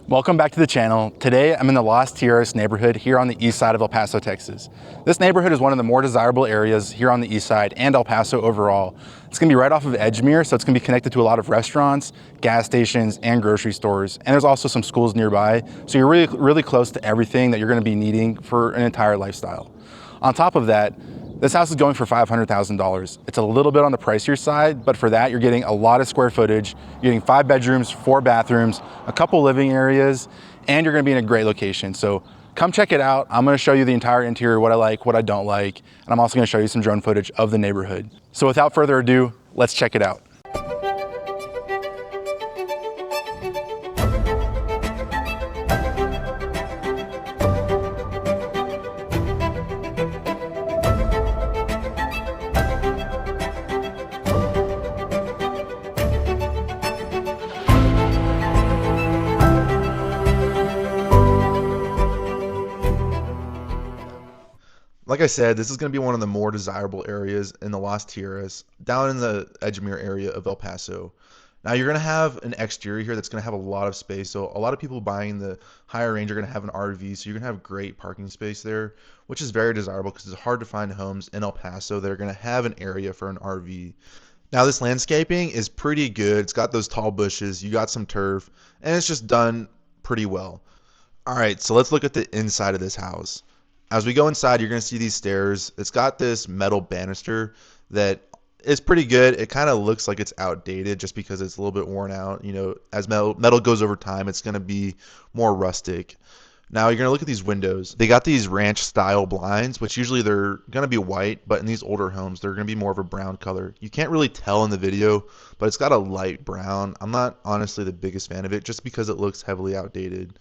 Welcome back to the channel. Today I'm in the Las Tierras neighborhood here on the east side of El Paso, Texas. This neighborhood is one of the more desirable areas here on the east side and El Paso overall. It's gonna be right off of Edgemere, so it's gonna be connected to a lot of restaurants, gas stations, and grocery stores. And there's also some schools nearby, so you're really close to everything that you're gonna be needing for an entire lifestyle. On top of that, this house is going for $500,000. It's a little bit on the pricier side, but for that, you're getting a lot of square footage. You're getting 5 bedrooms, 4 bathrooms, a couple living areas, and you're gonna be in a great location. So come check it out. I'm gonna show you the entire interior, what I like, what I don't like, and I'm also gonna show you some drone footage of the neighborhood. So without further ado, let's check it out. Like I said, this is going to be one of the more desirable areas in the Las Tierras, down in the Edgemere area of El Paso. Now you're going to have an exterior here that's going to have a lot of space. So a lot of people buying the higher range are going to have an RV, so you're going to have great parking space there, which is very desirable because it's hard to find homes in El Paso that are going to have an area for an RV. Now this landscaping is pretty good. It's got those tall bushes, you got some turf, and it's just done pretty well. All right, so let's look at the inside of this house. As we go inside, you're going to see these stairs. It's got this metal banister that is pretty good. It kind of looks like it's outdated just because it's a little bit worn out. You know, as metal goes over time, it's going to be more rustic. Now you're going to look at these windows. They got these ranch style blinds, which usually they're going to be white, but in these older homes, they're going to be more of a brown color. You can't really tell in the video, but it's got a light brown. I'm not honestly the biggest fan of it just because it looks heavily outdated.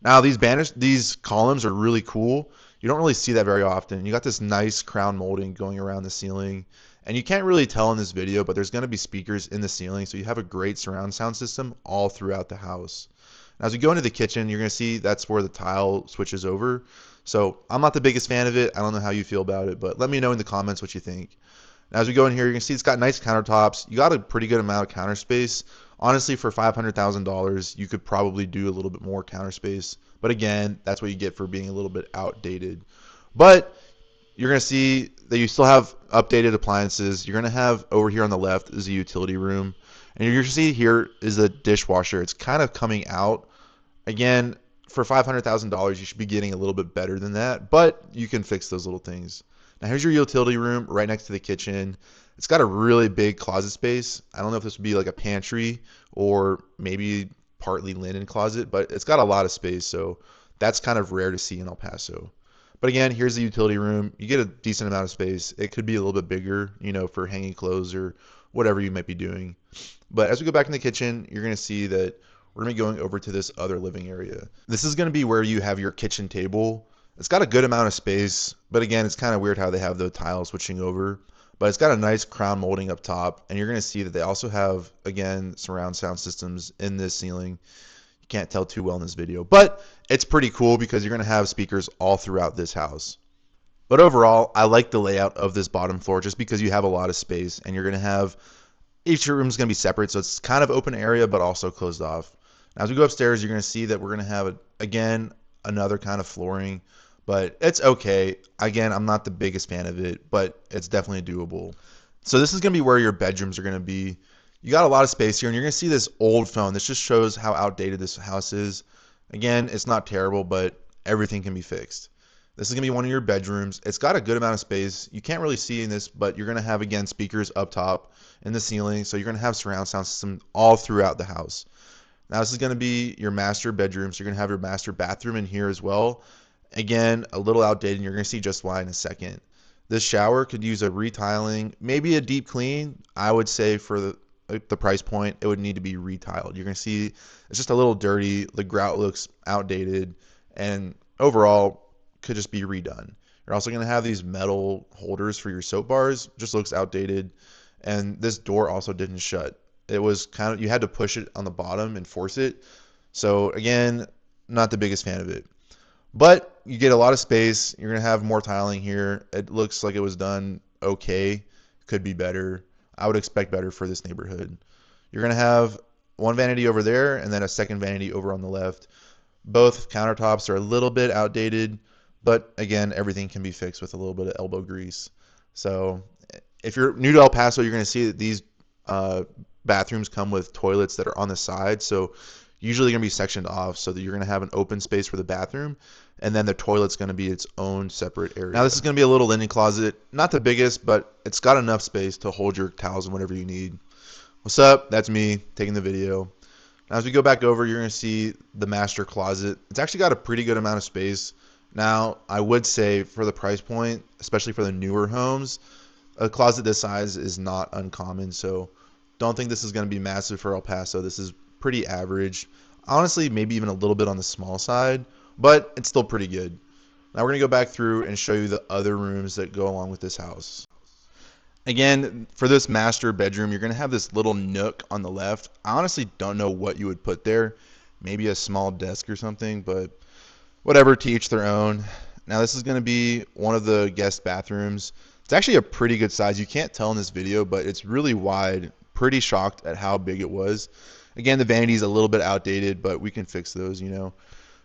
Now these columns are really cool. You don't really see that very often. You got this nice crown molding going around the ceiling, and you can't really tell in this video, but there's going to be speakers in the ceiling, so you have a great surround sound system all throughout the house. Now, as we go into the kitchen, you're going to see that's where the tile switches over. So I'm not the biggest fan of it. I don't know how you feel about it, but let me know in the comments what you think. Now, as we go in here, you can see it's got nice countertops. You got a pretty good amount of counter space. Honestly, for $500,000, you could probably do a little bit more counter space. But again, that's what you get for being a little bit outdated. But you're going to see that you still have updated appliances. You're going to have over here on the left is a utility room. And you're going to see here is a dishwasher. It's kind of coming out. Again, for $500,000, you should be getting a little bit better than that. But you can fix those little things. Now here's your utility room right next to the kitchen. It's got a really big closet space. I don't know if this would be like a pantry or maybe partly linen closet, but it's got a lot of space, so that's kind of rare to see in El Paso. But again, here's the utility room. You get a decent amount of space. It could be a little bit bigger, you know, for hanging clothes or whatever you might be doing. But as we go back in the kitchen, you're going to see that we're going to be going over to this other living area. This is going to be where you have your kitchen table. It's got a good amount of space, but again, it's kind of weird how they have the tiles switching over. But it's got a nice crown molding up top, and you're going to see that they also have, again, surround sound systems in this ceiling. You can't tell too well in this video, but it's pretty cool because you're going to have speakers all throughout this house. But overall, I like the layout of this bottom floor just because you have a lot of space, and you're going to have each room is going to be separate, so it's kind of open area but also closed off. Now, as we go upstairs, you're going to see that we're going to have, again, another kind of flooring. But it's okay. Again, I'm not the biggest fan of it, but it's definitely doable. So this is going to be where your bedrooms are going to be. You got a lot of space here, and you're going to see this old phone. This just shows how outdated this house is. Again, it's not terrible, but everything can be fixed. This is going to be one of your bedrooms. It's got a good amount of space. You can't really see in this, but you're going to have, again, speakers up top in the ceiling. So you're going to have surround sound system all throughout the house. Now this is going to be your master bedroom. So you're going to have your master bathroom in here as well. Again, a little outdated, and you're going to see just why in a second. This shower could use a retiling, maybe a deep clean. I would say for the price point, it would need to be retiled. You're going to see it's just a little dirty. The grout looks outdated, and overall could just be redone. You're also going to have these metal holders for your soap bars. Just looks outdated, and this door also didn't shut. It was kind of, you had to push it on the bottom and force it. So again, not the biggest fan of it. But you get a lot of space. You're going to have more tiling here. It looks like it was done okay. Could be better. I would expect better for this neighborhood. You're going to have one vanity over there and then a second vanity over on the left. Both countertops are a little bit outdated, but again, everything can be fixed with a little bit of elbow grease. So if you're new to El Paso, you're going to see that these bathrooms come with toilets that are on the side. So usually going to be sectioned off so that you're going to have an open space for the bathroom, and then the toilet's going to be its own separate area. Now this is going to be a little linen closet, not the biggest, but it's got enough space to hold your towels and whatever you need. What's up? That's me taking the video. Now as we go back over, you're going to see the master closet. It's actually got a pretty good amount of space. Now I would say for the price point, especially for the newer homes, a closet this size is not uncommon. So don't think this is going to be massive for El Paso. This is pretty average. Honestly, maybe even a little bit on the small side, but it's still pretty good. Now we're going to go back through and show you the other rooms that go along with this house. Again, for this master bedroom, you're going to have this little nook on the left. I honestly don't know what you would put there. Maybe a small desk or something, but whatever, to each their own. Now this is going to be one of the guest bathrooms. It's actually a pretty good size. You can't tell in this video, but it's really wide. Pretty shocked at how big it was. Again, the vanity's a little bit outdated, but we can fix those, you know.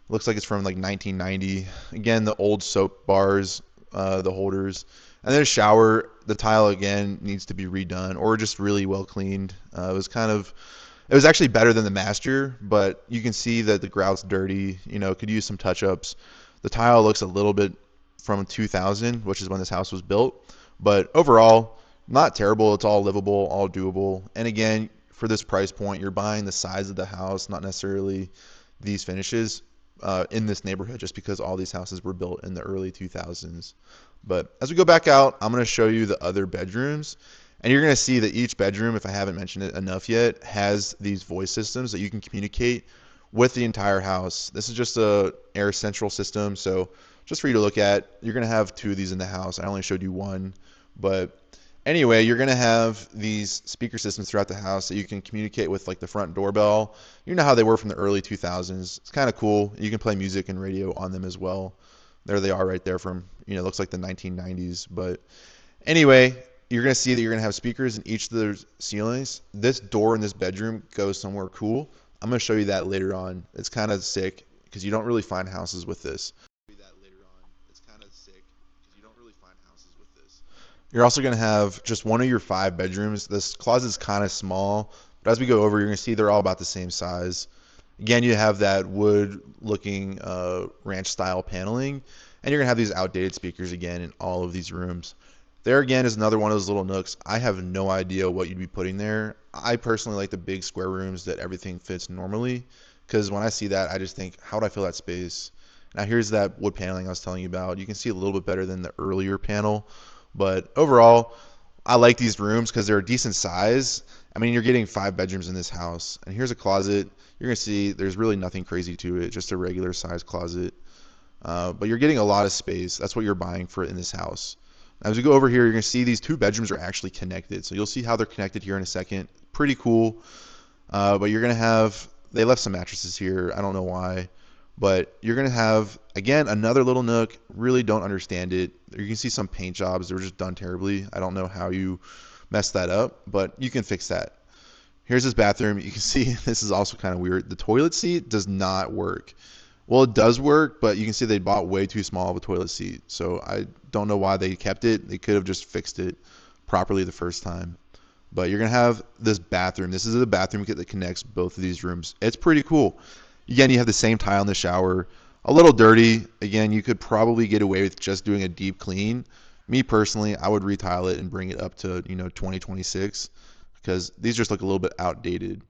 Looks like it's from like 1990. Again, the old soap bars, the holders. And then a shower. The tile, again, needs to be redone or just really well cleaned. It was actually better than the master, but you can see that the grout's dirty. You know, could use some touch-ups. The tile looks a little bit from 2000, which is when this house was built. But overall, not terrible. It's all livable, all doable. And again, for this price point, you're buying the size of the house, not necessarily these finishes in this neighborhood, just because all these houses were built in the early 2000s. But as we go back out, I'm going to show you the other bedrooms. And you're going to see that each bedroom, if I haven't mentioned it enough yet, has these voice systems that you can communicate with the entire house. This is just a Air Central system, so just for you to look at. You're going to have two of these in the house. I only showed you one. But anyway, you're going to have these speaker systems throughout the house that you can communicate with, like the front doorbell. You know how they were from the early 2000s. It's kind of cool. You can play music and radio on them as well. There they are right there from, you know, looks like the 1990s. But anyway, you're going to see that you're going to have speakers in each of the ceilings. This door in this bedroom goes somewhere cool. I'm going to show you that later on. It's kind of sick because you don't really find houses with this. You're also going to have just one of your 5 bedrooms. This closet's kind of small, but as we go over, you're going to see they're all about the same size. Again, you have that wood-looking ranch-style paneling, and you're going to have these outdated speakers again in all of these rooms. There again is another one of those little nooks. I have no idea what you'd be putting there. I personally like the big square rooms that everything fits normally, because when I see that, I just think, how would I fill that space? Now here's that wood paneling I was telling you about. You can see a little bit better than the earlier panel. But overall, I like these rooms because they're a decent size. I mean, you're getting 5 bedrooms in this house. And here's a closet. You're going to see there's really nothing crazy to it, just a regular size closet. But you're getting a lot of space. That's what you're buying for in this house. As we go over here, you're going to see these 2 bedrooms are actually connected. So you'll see how they're connected here in a second. Pretty cool. But you're going to have, they left some mattresses here. I don't know why. But you're going to have, again, another little nook. Really don't understand it. You can see some paint jobs. They were just done terribly. I don't know how you messed that up, but you can fix that. Here's this bathroom. You can see this is also kind of weird. The toilet seat does not work. Well, it does work, but you can see they bought way too small of a toilet seat. So I don't know why they kept it. They could have just fixed it properly the first time. But you're going to have this bathroom. This is the bathroom kit that connects both of these rooms. It's pretty cool. Again, you have the same tile in the shower. A little dirty. Again, you could probably get away with just doing a deep clean. Me personally, I would retile it and bring it up to 2026 because these just look a little bit outdated.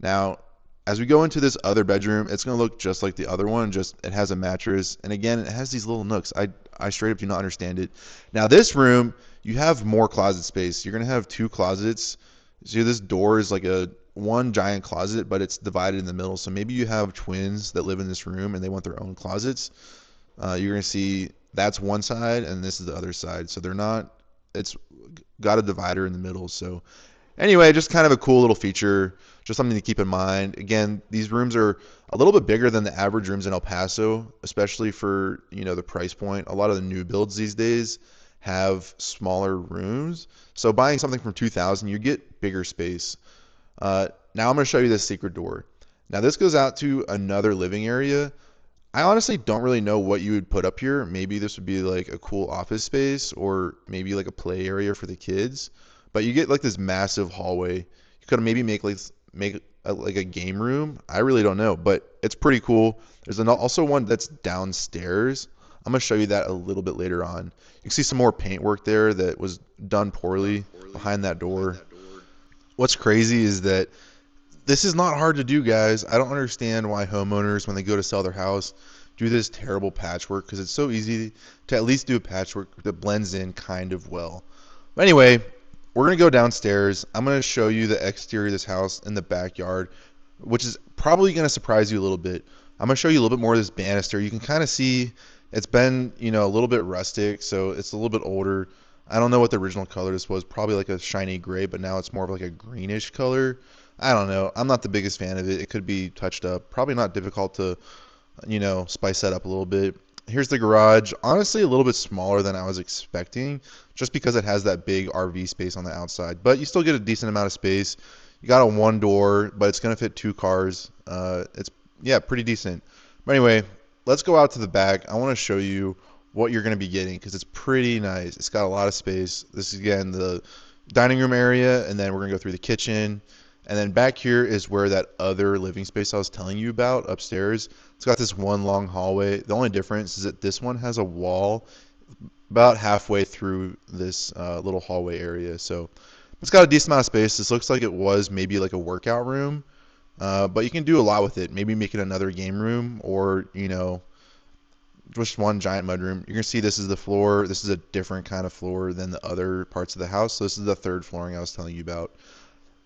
Now, as we go into this other bedroom, it's going to look just like the other one. Just it has a mattress, and again, it has these little nooks. I straight up do not understand it. Now, this room, you have more closet space. You're going to have 2 closets. See, this door is like one giant closet, but it's divided in the middle. So maybe you have twins that live in this room and they want their own closets. You're going to see that's one side and this is the other side. So they're not, it's got a divider in the middle. So anyway, just kind of a cool little feature, just something to keep in mind. Again, these rooms are a little bit bigger than the average rooms in El Paso, especially for, the price point. A lot of the new builds these days have smaller rooms. So buying something from 2000, you get bigger space. Now I'm going to show you this secret door. Now this goes out to another living area. I honestly don't really know what you would put up here. Maybe this would be like a cool office space or maybe like a play area for the kids. But you get like this massive hallway. You could maybe make like a game room. I really don't know, but it's pretty cool. There's also one that's downstairs. I'm gonna show you that a little bit later on. You can see some more paint work there that was done poorly behind that door. What's crazy is that this is not hard to do, guys. I don't understand why homeowners, when they go to sell their house, do this terrible patchwork, because it's so easy to at least do a patchwork that blends in kind of well. But anyway, we're going to go downstairs. I'm going to show you the exterior of this house in the backyard, which is probably going to surprise you a little bit. I'm going to show you a little bit more of this banister. You can kind of see it's been, a little bit rustic, so it's a little bit older. I don't know what the original color this was, probably like a shiny gray, but now it's more of like a greenish color. I don't know. I'm not the biggest fan of it. It could be touched up. Probably not difficult to, spice that up a little bit. Here's the garage. Honestly, a little bit smaller than I was expecting, just because it has that big RV space on the outside. But you still get a decent amount of space. You got a one door, but it's going to fit two cars. Yeah, pretty decent. But anyway, let's go out to the back. I want to show you what you're going to be getting, because it's pretty nice. It's got a lot of space. This is, again, the dining room area, and then we're going to go through the kitchen. And then back here is where that other living space I was telling you about upstairs. It's got this one long hallway. The only difference is that this one has a wall about halfway through this little hallway area. So it's got a decent amount of space. This looks like it was maybe like a workout room, but you can do a lot with it. Maybe make it another game room, or, just one giant mudroom. You're going to see this is the floor. This is a different kind of floor than the other parts of the house. So this is the third flooring I was telling you about.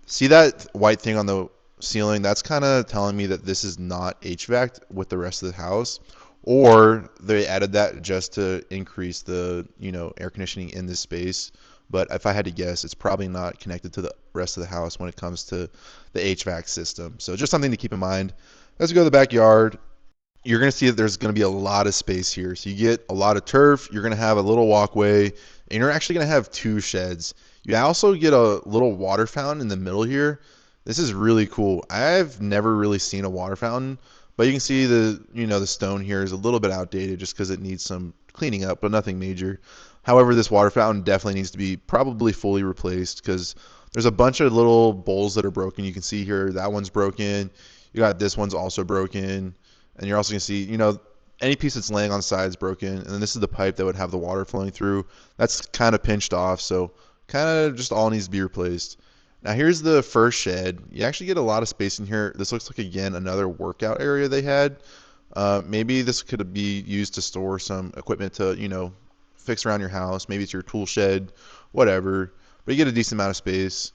See that white thing on the ceiling? That's kind of telling me that this is not HVAC'd with the rest of the house, or they added that just to increase the, air conditioning in this space. But if I had to guess, it's probably not connected to the rest of the house when it comes to the HVAC system. So just something to keep in mind. Let's go to the backyard. You're going to see that there's going to be a lot of space here. So you get a lot of turf. You're going to have a little walkway, and you're actually going to have two sheds. You also get a little water fountain in the middle here. This is really cool. I've never really seen a water fountain, but you can see the stone here is a little bit outdated just because it needs some cleaning up, but nothing major. However, this water fountain definitely needs to be probably fully replaced, because there's a bunch of little bowls that are broken. You can see here that one's broken. You got this one's also broken, and you're also going to see, any piece that's laying on the side is broken. And then this is the pipe that would have the water flowing through. That's kind of pinched off, so kind of just all needs to be replaced. Now here's the first shed. You actually get a lot of space in here. This looks like, again, another workout area they had. Maybe this could be used to store some equipment to, fix around your house. Maybe it's your tool shed, whatever. But you get a decent amount of space.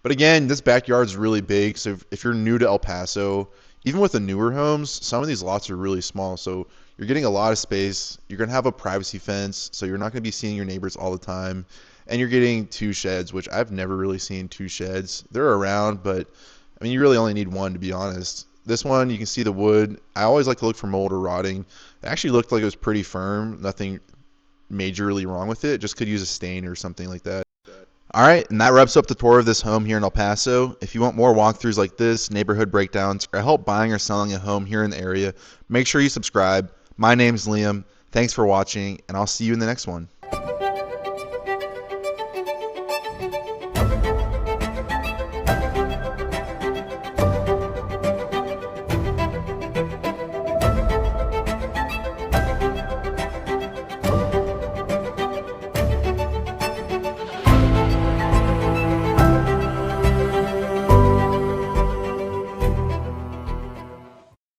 But again, this backyard is really big. So if you're new to El Paso, even with the newer homes, some of these lots are really small. So you're getting a lot of space. You're going to have a privacy fence, so you're not going to be seeing your neighbors all the time. And you're getting two sheds, which I've never really seen two sheds. They're around, but I mean, you really only need one, to be honest. This one, you can see the wood. I always like to look for mold or rotting. It actually looked like it was pretty firm. Nothing majorly wrong with it. Just could use a stain or something like that. All right, and that wraps up the tour of this home here in El Paso. If you want more walkthroughs like this, neighborhood breakdowns, or help buying or selling a home here in the area, make sure you subscribe. My name's Liam. Thanks for watching, and I'll see you in the next one.